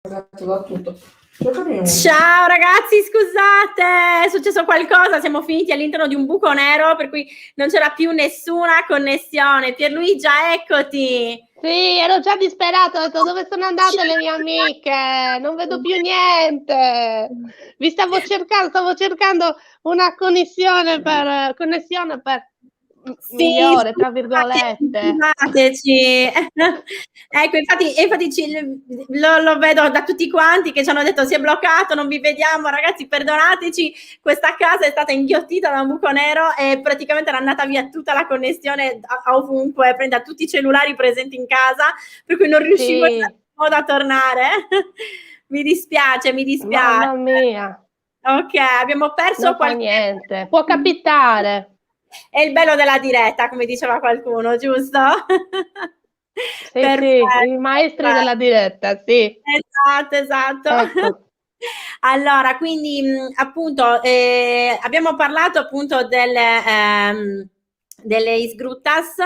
Ciao ragazzi, scusate, è successo qualcosa, siamo finiti all'interno di un buco nero per cui non c'era più nessuna connessione. Pierluigia, eccoti. Sì, ero già disperato, ho detto dove sono andate le mie amiche? Non vedo più niente. Vi stavo cercando una connessione per migliore, tra virgolette. Scusateci. Ecco, infatti lo vedo da tutti quanti che ci hanno detto si è bloccato, non vi vediamo, ragazzi, perdonateci, questa casa è stata inghiottita da un buco nero e praticamente era andata via tutta la connessione ovunque, prende a tutti i cellulari presenti in casa, per cui non riuscivo Sì. a tornare. Mi dispiace. Mamma mia. Ok, abbiamo perso Non fa niente, può capitare. È il bello della diretta, come diceva qualcuno, giusto? Sì, i maestri della diretta, sì. Esatto. Ecco. Allora, quindi appunto abbiamo parlato appunto delle isgruttas,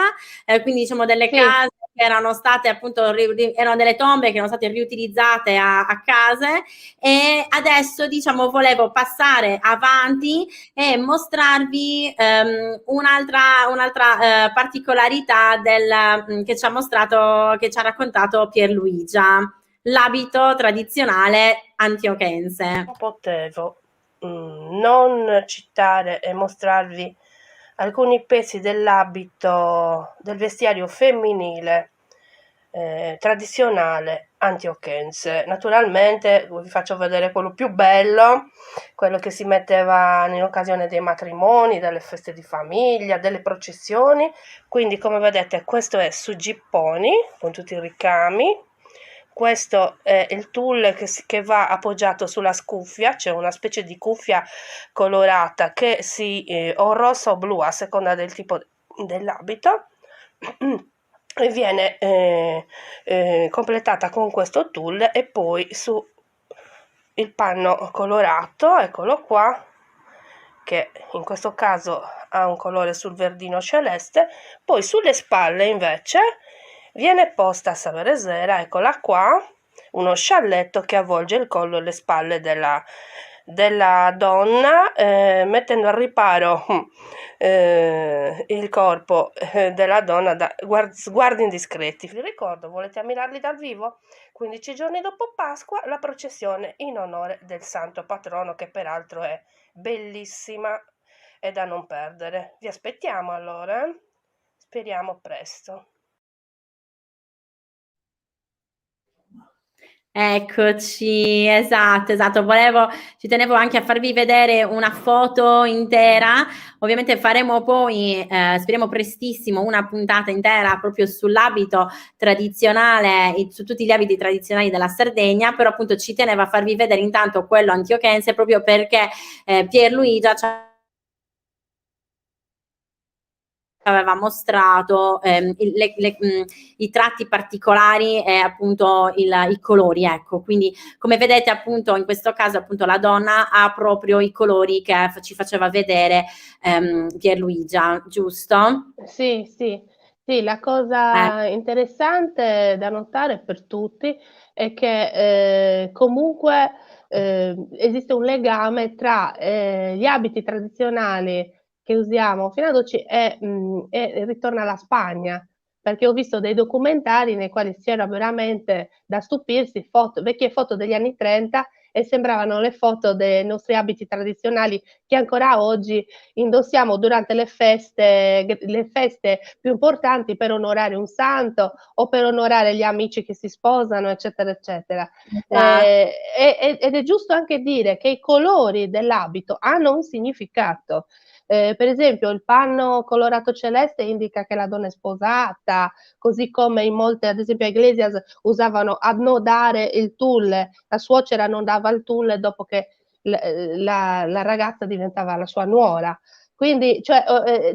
quindi diciamo delle case che erano state appunto erano delle tombe che erano state riutilizzate a case, e adesso diciamo volevo passare avanti e mostrarvi un'altra particolarità che ci ha raccontato Pierluigia, l'abito tradizionale antiochense. Non potevo non citare e mostrarvi alcuni pezzi dell'abito, del vestiario femminile tradizionale antiochense. Naturalmente vi faccio vedere quello più bello, quello che si metteva in occasione dei matrimoni, delle feste di famiglia, delle processioni. Quindi, come vedete, questo è su gipponi con tutti i ricami. Questo è il tulle che va appoggiato sulla scuffia, c'è una specie di cuffia colorata che o rossa o blu a seconda del tipo dell'abito, e viene completata con questo tulle, e poi su il panno colorato, eccolo qua, che in questo caso ha un colore sul verdino celeste. Poi sulle spalle invece viene posta a sapere sera, eccola qua, uno scialletto che avvolge il collo e le spalle della donna, mettendo al riparo il corpo della donna da sguardi indiscreti. Vi ricordo, volete ammirarli dal vivo? 15 giorni dopo Pasqua, la processione in onore del santo patrono, che peraltro è bellissima e da non perdere. Vi aspettiamo allora, speriamo presto. Eccoci, esatto. Ci tenevo anche a farvi vedere una foto intera. Ovviamente faremo poi, speriamo prestissimo, una puntata intera proprio sull'abito tradizionale, su tutti gli abiti tradizionali della Sardegna, però appunto ci tenevo a farvi vedere intanto quello antiochense, proprio perché Pierluigia aveva mostrato i tratti particolari e appunto i colori, ecco. Quindi come vedete appunto in questo caso appunto la donna ha proprio i colori che ci faceva vedere Pierluigia, giusto? Sì, la cosa interessante da notare per tutti è che comunque esiste un legame tra gli abiti tradizionali che usiamo fino ad oggi e ritorno alla Spagna, perché ho visto dei documentari nei quali c'era veramente da stupirsi, vecchie foto degli anni 30, e sembravano le foto dei nostri abiti tradizionali che ancora oggi indossiamo durante le feste più importanti, per onorare un santo o per onorare gli amici che si sposano, eccetera, eccetera. Ed è giusto anche dire che i colori dell'abito hanno un significato. Per esempio il panno colorato celeste indica che la donna è sposata, così come in molte, ad esempio a Iglesias, usavano annodare il tulle, la suocera annodava il tulle dopo che la ragazza diventava la sua nuora. Quindi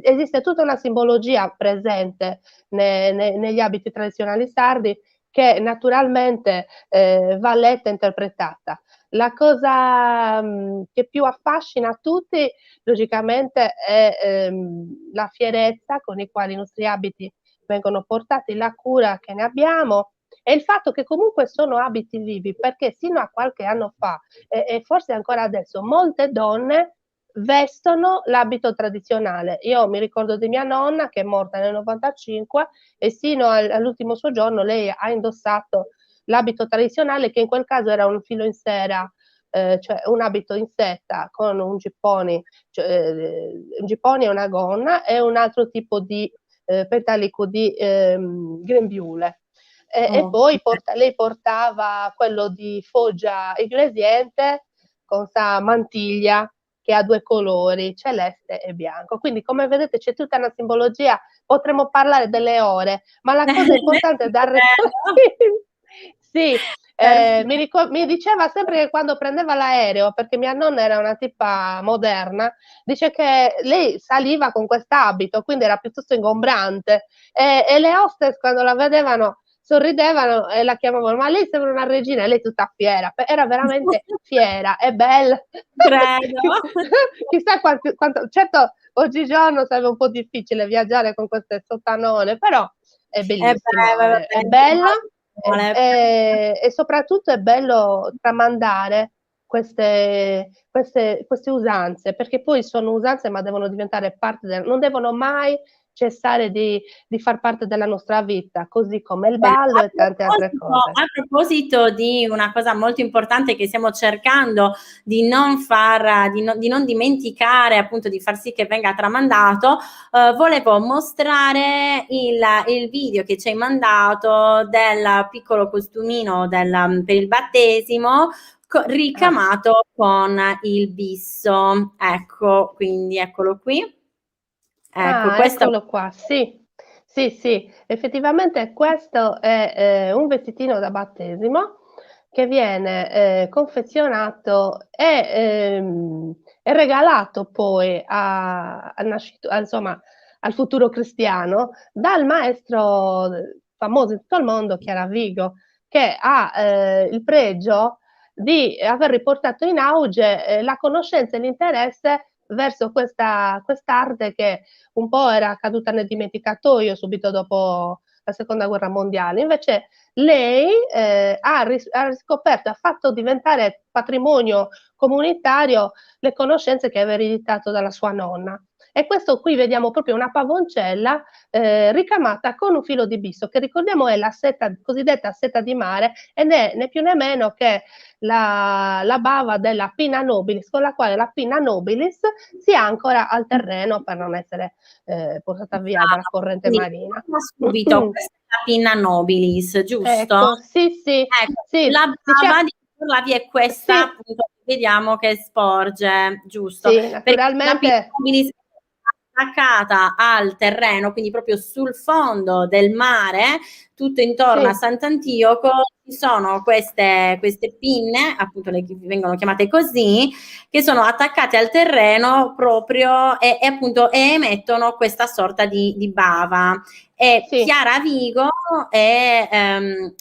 esiste tutta una simbologia presente negli abiti tradizionali sardi, che naturalmente va letta e interpretata. La cosa che più affascina a tutti, logicamente, è la fierezza con i quali i nostri abiti vengono portati, la cura che ne abbiamo, e il fatto che comunque sono abiti vivi, perché sino a qualche anno fa e forse ancora adesso molte donne vestono l'abito tradizionale. Io mi ricordo di mia nonna che è morta nel 95 e sino all'ultimo suo giorno lei ha indossato l'abito tradizionale, che in quel caso era un filo in sera, cioè un abito in setta con un gippone, un gippone e una gonna e un altro tipo di petalico di grembiule. E poi lei portava quello di Foggia Iglesiente con sta mantiglia che ha 2 colori, celeste e bianco. Quindi come vedete c'è tutta una simbologia, potremmo parlare delle ore, ma la cosa importante è dare sì, mi diceva sempre che quando prendeva l'aereo, perché mia nonna era una tipa moderna, dice che lei saliva con quest'abito, quindi era piuttosto ingombrante e le hostess quando la vedevano sorridevano e la chiamavano, ma lei sembra una regina, e lei tutta fiera, era veramente fiera e bella. Credo. Chissà quanto, certo oggigiorno sarebbe un po' difficile viaggiare con queste sottanone, però è bellissimo, è bello e soprattutto è bello tramandare queste usanze, perché poi sono usanze ma devono diventare parte non devono mai cessare di far parte della nostra vita, così come il ballo e tante altre cose. A proposito di una cosa molto importante che stiamo cercando di non dimenticare, appunto di far sì che venga tramandato, volevo mostrare il video che ci hai mandato del piccolo costumino per il battesimo ricamato con il bisso. Ecco, quindi eccolo qui. Ecco, eccolo qua, sì. Sì, effettivamente questo è un vestitino da battesimo che viene confezionato e regalato poi insomma, al futuro cristiano dal maestro famoso in tutto il mondo, Chiaravigo, che ha il pregio di aver riportato in auge la conoscenza e l'interesse verso quest'arte che un po' era caduta nel dimenticatoio subito dopo la seconda guerra mondiale. Invece lei ha riscoperto, ha fatto diventare patrimonio comunitario le conoscenze che aveva ereditato dalla sua nonna. E questo qui vediamo proprio una pavoncella ricamata con un filo di bisso, che ricordiamo è la cosiddetta seta di mare, ed è né più né meno che la bava della pinna nobilis, con la quale la pinna nobilis si ancora al terreno per non essere portata via dalla corrente marina. Subito, questa è la pinna nobilis, giusto? Ecco, sì. Ecco, sì la bava di Furlavi è questa, sì, appunto, vediamo che sporge, giusto? sì, naturalmente. Perché la pinna nobilis è attaccata al terreno, quindi proprio sul fondo del mare, tutto intorno a Sant'Antioco, ci sono queste pinne, appunto le vengono chiamate così, che sono attaccate al terreno proprio e appunto emettono questa sorta di bava. E Chiara Vigo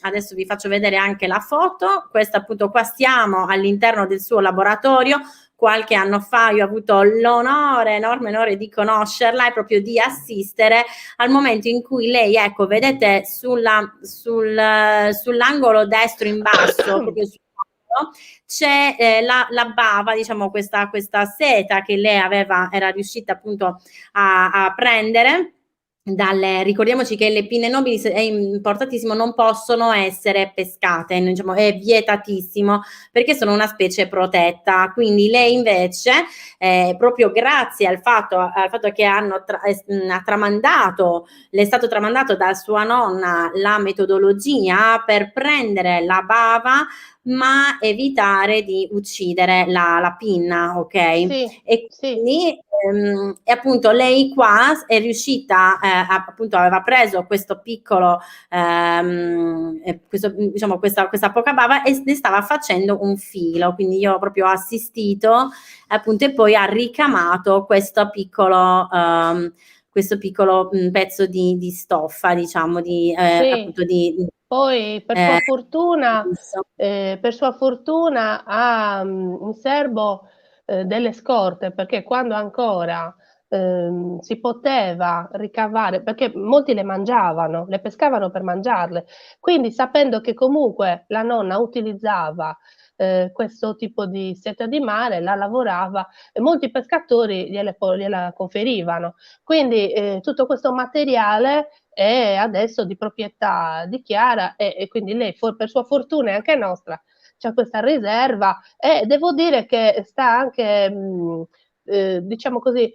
adesso vi faccio vedere anche la foto. Questa appunto, qua stiamo all'interno del suo laboratorio. Qualche anno fa io ho avuto enorme onore di conoscerla e proprio di assistere al momento in cui lei, ecco, vedete sull'angolo destro in basso, proprio sul fondo, c'è la bava, diciamo questa seta che lei era riuscita appunto a prendere. Ricordiamoci che le pinne nobilis è importantissimo, non possono essere pescate, diciamo, è vietatissimo perché sono una specie protetta. Quindi lei invece, proprio grazie al fatto che ha tramandato, le è stato tramandato da sua nonna la metodologia per prendere la bava ma evitare di uccidere la pinna, ok? E quindi e appunto lei qua è riuscita, appunto aveva preso questo piccolo, diciamo questa poca bava e ne stava facendo un filo, quindi io ho proprio assistito appunto e poi ha ricamato questo piccolo pezzo di stoffa, diciamo, appunto di poi per sua fortuna ha in serbo delle scorte, perché quando ancora si poteva ricavare, perché molti le mangiavano, le pescavano per mangiarle, quindi sapendo che comunque la nonna utilizzava questo tipo di seta di mare, la lavorava e molti pescatori gliela conferivano. Quindi tutto questo materiale è adesso di proprietà di Chiara e quindi lei per sua fortuna e anche nostra c'ha questa riserva e devo dire che sta anche diciamo così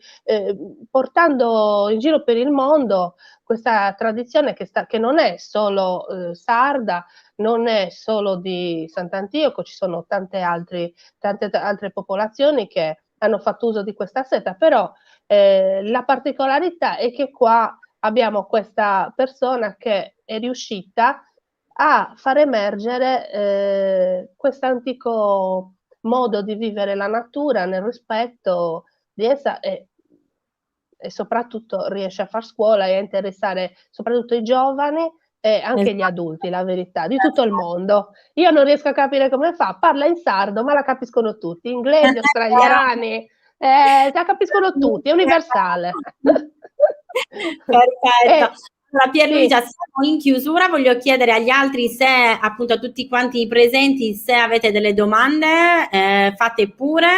portando in giro per il mondo questa tradizione che non è solo sarda, non è solo di Sant'Antioco, ci sono tante altre popolazioni che hanno fatto uso di questa seta, però la particolarità è che qua abbiamo questa persona che è riuscita a far emergere questo antico modo di vivere la natura nel rispetto di essa e soprattutto riesce a far scuola e a interessare soprattutto i giovani e anche gli adulti, la verità, di tutto il mondo. Io non riesco a capire come fa, parla in sardo, ma la capiscono tutti, inglesi, australiani, la capiscono tutti, è universale. Perfetto. Allora, Pierluigia, Sì. siamo in chiusura, voglio chiedere agli altri se, appunto a tutti quanti i presenti, se avete delle domande, fate pure,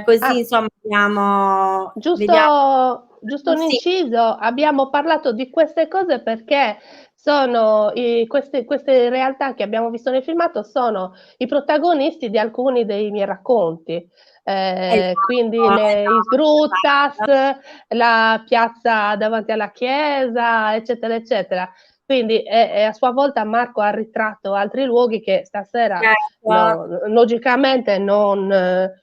così insomma vediamo. Giusto un Sì. inciso, abbiamo parlato di queste cose perché sono queste realtà che abbiamo visto nel filmato sono i protagonisti di alcuni dei miei racconti. Quindi i Sgruttas, la piazza davanti alla chiesa, eccetera, eccetera. Quindi e a sua volta Marco ha ritratto altri luoghi che stasera logicamente non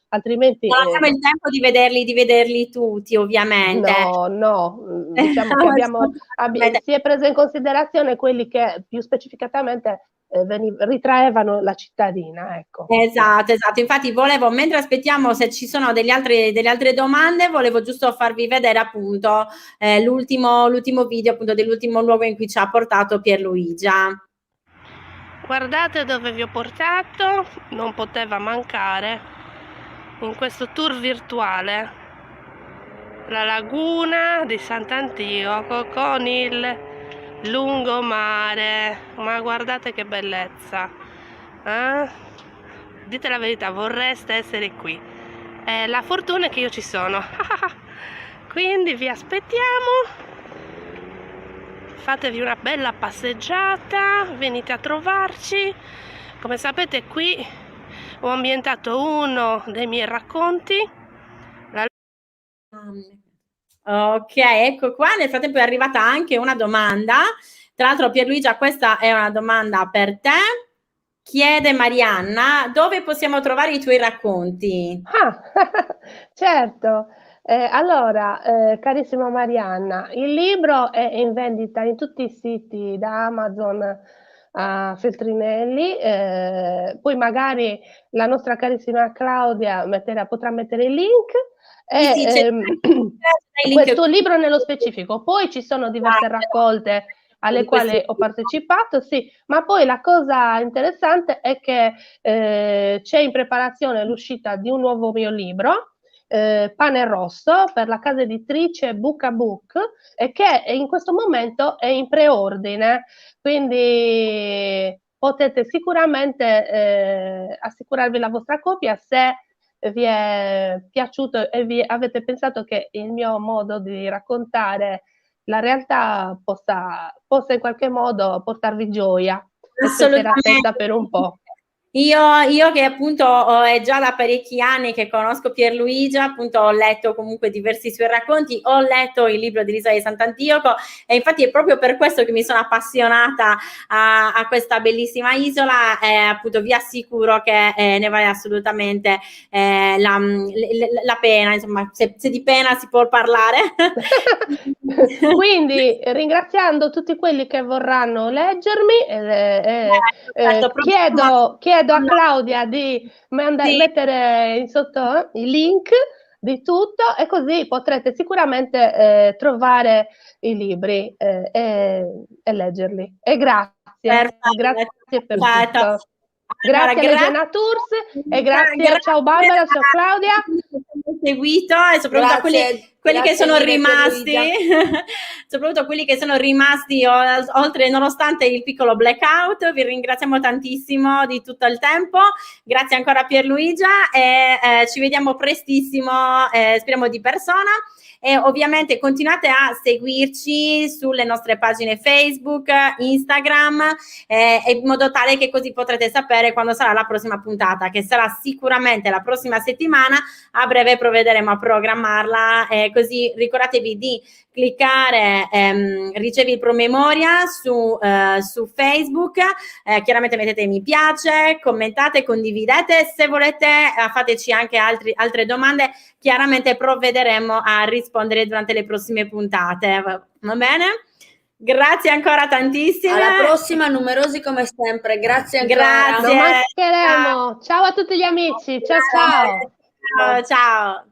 altrimenti non abbiamo il tempo di vederli tutti, ovviamente. no, diciamo che si è preso in considerazione quelli che più specificatamente ritraevano la cittadina, ecco. Esatto. Infatti mentre aspettiamo se ci sono delle altre domande, volevo giusto farvi vedere appunto l'ultimo video appunto dell'ultimo luogo in cui ci ha portato Pierluigia. Guardate dove vi ho portato, non poteva mancare in questo tour virtuale la laguna di Sant'Antioco con il lungomare, ma guardate che bellezza, dite la verità, vorreste essere qui, la fortuna è che io ci sono. Quindi vi aspettiamo, fatevi una bella passeggiata, venite a trovarci. Come sapete qui ho ambientato uno dei miei racconti. Ok, ecco qua. Nel frattempo è arrivata anche una domanda. Tra l'altro, Pierluigia, questa è una domanda per te. Chiede Marianna, dove possiamo trovare i tuoi racconti? Certo. Allora, carissima Marianna, il libro è in vendita in tutti i siti, da Amazon a Feltrinelli, poi magari la nostra carissima Claudia potrà mettere il link. Sì, c'è Questo libro nello specifico, poi ci sono diverse raccolte alle quali ho partecipato, sì, ma poi la cosa interessante è che c'è in preparazione l'uscita di un nuovo mio libro, Pane Rosso, per la casa editrice Book a Book, e che in questo momento è in preordine, quindi potete sicuramente assicurarvi la vostra copia se vi è piaciuto e avete pensato che il mio modo di raccontare la realtà possa in qualche modo portarvi gioia e stare attenta per un po'. Io che appunto è già da parecchi anni che conosco Pierluigia, appunto ho letto comunque diversi suoi racconti, ho letto il libro di L'isola di Sant'Antioco e infatti è proprio per questo che mi sono appassionata a questa bellissima isola e appunto vi assicuro che ne vale assolutamente la pena, insomma, se di pena si può parlare. Quindi ringraziando tutti quelli che vorranno leggermi, chiedo a Claudia di mettere in sotto il link di tutto e così potrete sicuramente trovare i libri e leggerli. E grazie per tutto. Grazie Allora, a Legiana Tours e grazie a ciao Barbara, ciao Claudia. Seguito e soprattutto a quelli che sono rimasti, soprattutto quelli che sono rimasti oltre, nonostante il piccolo blackout. Vi ringraziamo tantissimo di tutto il tempo. Grazie ancora a Pierluigia e ci vediamo prestissimo, speriamo di persona. E ovviamente continuate a seguirci sulle nostre pagine Facebook, Instagram, in modo tale che così potrete sapere quando sarà la prossima puntata, che sarà sicuramente la prossima settimana. A breve provvederemo a programmarla, così ricordatevi di cliccare ricevi il promemoria su Facebook, chiaramente mettete mi piace, commentate, condividete, se volete fateci anche altre domande, chiaramente provvederemo a rispondere durante le prossime puntate, va bene? Grazie ancora tantissimo. Alla prossima, numerosi come sempre. Grazie ancora. Grazie. Non mancheremo. Ciao a tutti gli amici. Ciao ciao. Ciao.